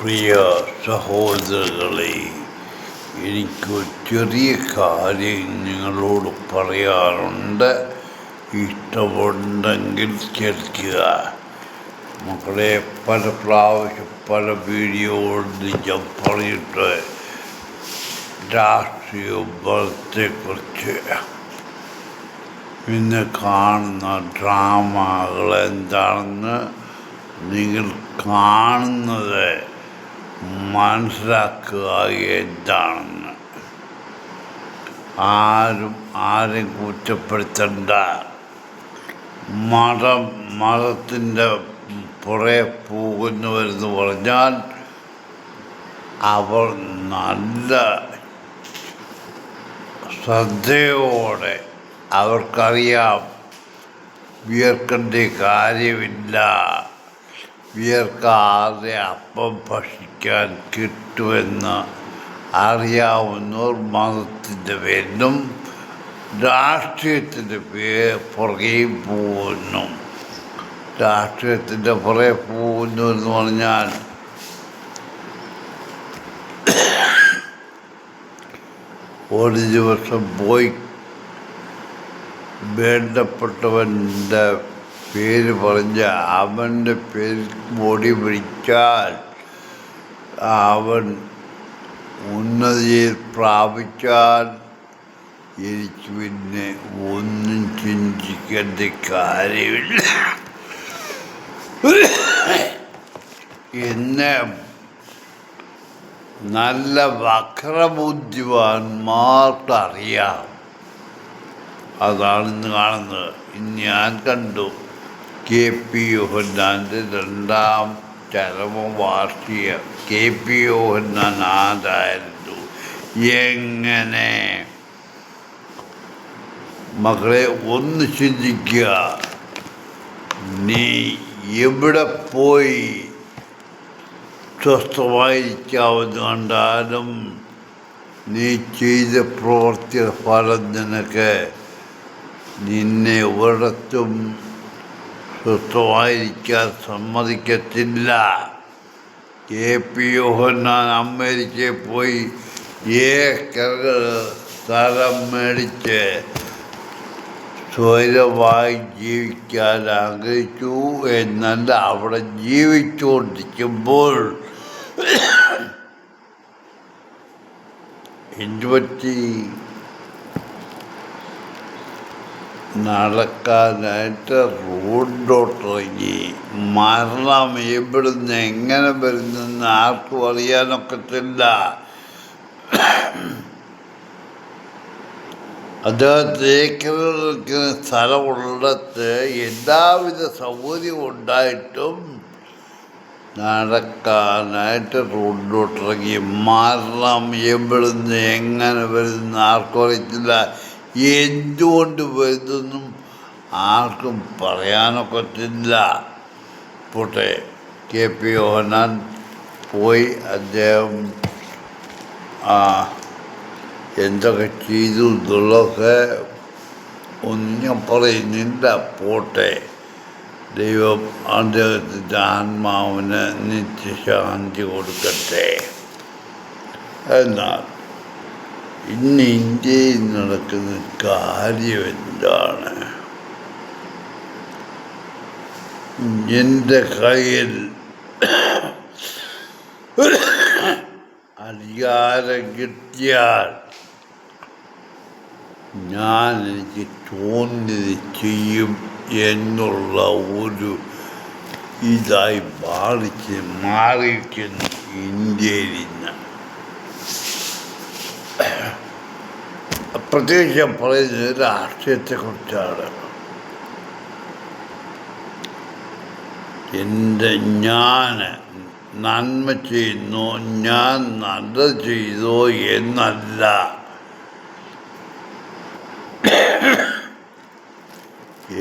പ്രിയ സഹോദരങ്ങളെ, എനിക്ക് ചെറിയ കാര്യം നിങ്ങളോട് പറയാറുണ്ട്. ഇഷ്ടമുണ്ടെങ്കിൽ കേൾക്കുക. മക്കളെ, പല പ്രാവശ്യം പല വീഡിയോകളിൽ ഞാൻ പറഞ്ഞിട്ട് രാഷ്ട്രീയ ബലത്തെക്കുറിച്ച് ഇന്ന് കാണുന്ന ഡ്രാമകൾ എന്താണെന്ന് നിങ്ങൾ കാണുന്നത് മനസ്സിലാക്കുക എന്താണെന്ന്. ആരും കുറ്റപ്പെടുത്തണ്ട. മതത്തിൻ്റെ പുറകെ പോകുന്നവരെന്ന് പറഞ്ഞാൽ അവർ നല്ല ശ്രദ്ധയോടെ അവർക്കറിയാം വിയർക്കേണ്ട കാര്യമില്ല, വിയർക്കാതെ അപ്പം ഭക്ഷിക്കാൻ കിട്ടുമെന്ന് അറിയാവുന്നവർ മതത്തിൻ്റെ പേരിലും രാഷ്ട്രീയത്തിൻ്റെ പുറകെയും പോകുന്നു. രാഷ്ട്രീയത്തിൻ്റെ പുറകെ പോകുന്നു എന്ന് പറഞ്ഞാൽ ഒരു ദിവസം പോയി വേണ്ടപ്പെട്ടവൻ്റെ പേര് പറഞ്ഞ് അവൻ്റെ പേരിൽ ബോഡി പിടിച്ചാൽ അവൻ ഉന്നതിയിൽ പ്രാപിച്ചാൽ എനിക്ക് പിന്നെ ഒന്നും ചിന്തിക്കേണ്ട കാര്യമില്ല എന്ന് നല്ല വക്രബുദ്ധിമാന്മാർക്കറിയാം. അതാണ് ഇന്ന് കാണുന്നത്. ഞാൻ കണ്ടു KP യോഹന്നാൻ്റെ 2ാം ചരമവാർഷികം. KP യോഹന്നാൻ ആരായിരുന്നു? എങ്ങനെ? മക്കളെ, ഒന്ന് ചിന്തിക്കുക. നീ എവിടെ പോയി സ്വസ്ഥമായിരിക്കാവുന്ന കണ്ടാലും നീ ചെയ്ത പ്രവൃത്തി ഫലം നിന്നെ ഒരിടത്തും സ്വസ്ഥമായിരിക്കാൻ സമ്മതിക്കത്തില്ല. KP യോഹന്നാൻ അമേരിക്കയിൽ പോയി ഏക്കറുകൾ സ്ഥലം മേടിച്ച് സ്വൈരമായി ജീവിക്കാൻ ആഗ്രഹിച്ചു എന്നല്ല, അവിടെ ജീവിച്ചുകൊണ്ടിരിക്കുമ്പോൾ എന്തുപറ്റി? നടക്കാനായിട്ട് റോഡിലോട്ടിറങ്ങി. മരണം എവിടുന്ന് എങ്ങനെ വരുന്നെന്ന് ആർക്കും അറിയാനൊക്കത്തില്ല. അദ്ദേഹത്തിന് ഏക്കറുകൾക്ക് സ്ഥലമുള്ളിടത്ത് എല്ലാവിധ സൗകര്യവും ഉണ്ടായിട്ടും നടക്കാനായിട്ട് റോഡിലോട്ടിറങ്ങി. മരണം എവിടുന്ന് എങ്ങനെ വരുന്ന ആർക്കും അറിയത്തില്ല. എന്തുകൊണ്ട് വരുന്നെന്നും ആർക്കും പറയാനൊക്കത്തില്ല. പോട്ടെ, KP യോഹന്നാൻ പോയി. അദ്ദേഹം എന്തൊക്കെ ചെയ്തു എന്നുള്ളതൊക്കെ ഒന്നും ഞാൻ പറയുന്നില്ല. പോട്ടെ, ദൈവം അദ്ദേഹത്തിൻ്റെ ആത്മാവിന് നിത്യശാന്തി കൊടുക്കട്ടെ. എന്നാൽ ഇന്ന് ഇന്ത്യയിൽ നടക്കുന്ന കാര്യം എന്താണ്? എൻ്റെ കയ്യിൽ അധികാരം കിട്ടിയാൽ എനിക്ക് തോന്നിയത് ചെയ്യും എന്നുള്ള ഒരു ഇതായി മാറിയിരിക്കുന്നു ഇന്ത്യയിൽ ഇന്ന്. പ്രത്യേകിച്ച് പറയുന്നത് രാഷ്ട്രീയത്തെക്കുറിച്ചാണ്. ഞാൻ നന്മ ചെയ്യുന്നു, ഞാൻ നല്ലത് ചെയ്തോ എന്നല്ല.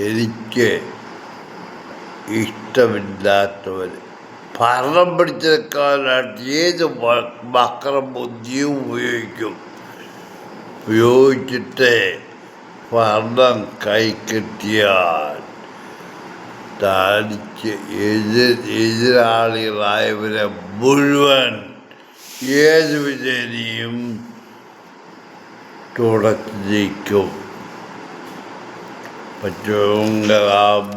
എനിക്ക് ഇഷ്ടമില്ലാത്തവർ ഭരണം പിടിച്ചെടുക്കാനായിട്ട് ഏത് വക്രബുദ്ധിയും ഉപയോഗിച്ചിട്ട് ഭരണം കൈ കിട്ടിയാൽ താടിച്ച് എതിരാളികളായവരെ മുഴുവൻ ഏത് വിധേനയും തുടച്ചു ജയിക്കും.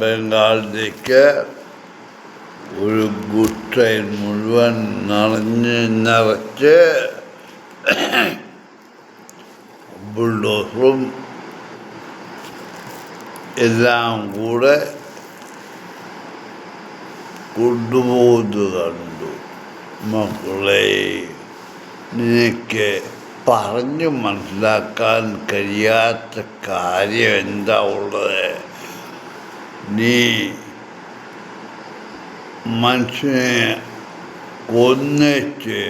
ബംഗാളിലേക്ക് ഒരു ഗുഡ് ട്രെയിൻ മുഴുവൻ നിറച്ച് ബുൾഡോസറും എല്ലാം കൂടെ കൊണ്ടുപോകുന്നത് കണ്ടു. മക്കളെ, നിനക്ക് പറഞ്ഞു മനസ്സിലാക്കാൻ കഴിയാത്ത കാര്യം എന്താ ഉള്ളത്? നീ മനുഷ്യനെ കൊന്നിട്ട്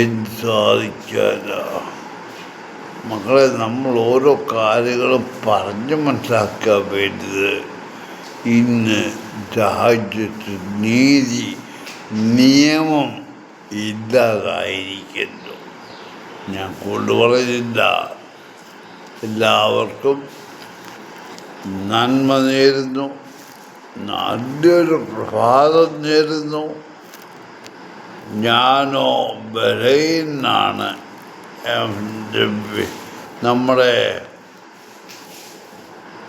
എന്ത് സാധിക്കാനാ? മക്കളെ, നമ്മൾ ഓരോ കാര്യങ്ങളും പറഞ്ഞു മനസ്സിലാക്കാൻ വേണ്ടത് ഇന്ന് രാജ്യത്ത് നീതി നിയമം ഇല്ലാതായിരിക്കുന്നു. ഞാൻ കൊണ്ടുപറയുന്നില്ല. എല്ലാവർക്കും നന്മ നേരുന്നു, നല്ലൊരു പ്രഭാതം നേരുന്നു. ഞാനോ ബലഹീനനാണ്. നമ്മുടെ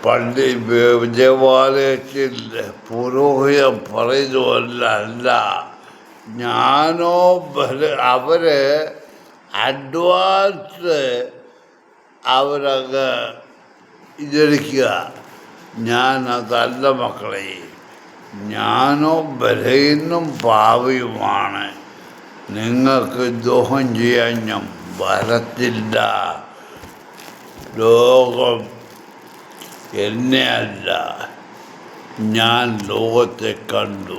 പള്ളി ദേവാലയത്തിൽ പുരോഹിതൻ പറയുന്നതല്ല. ഞാനോ അവര് അഡ്വാൻസ് അവരങ്ങ് ഇതെടുക്കുക. ഞാനതല്ല മക്കളെ. ഞാനോ ബലഹീനും പാപിയുമാണ്. നിങ്ങൾക്ക് ദ്രോഹം ചെയ്യാൻ ഞാൻ വരത്തില്ല. ലോകം എന്നെ അല്ല, ഞാൻ ലോകത്തെ കണ്ടു.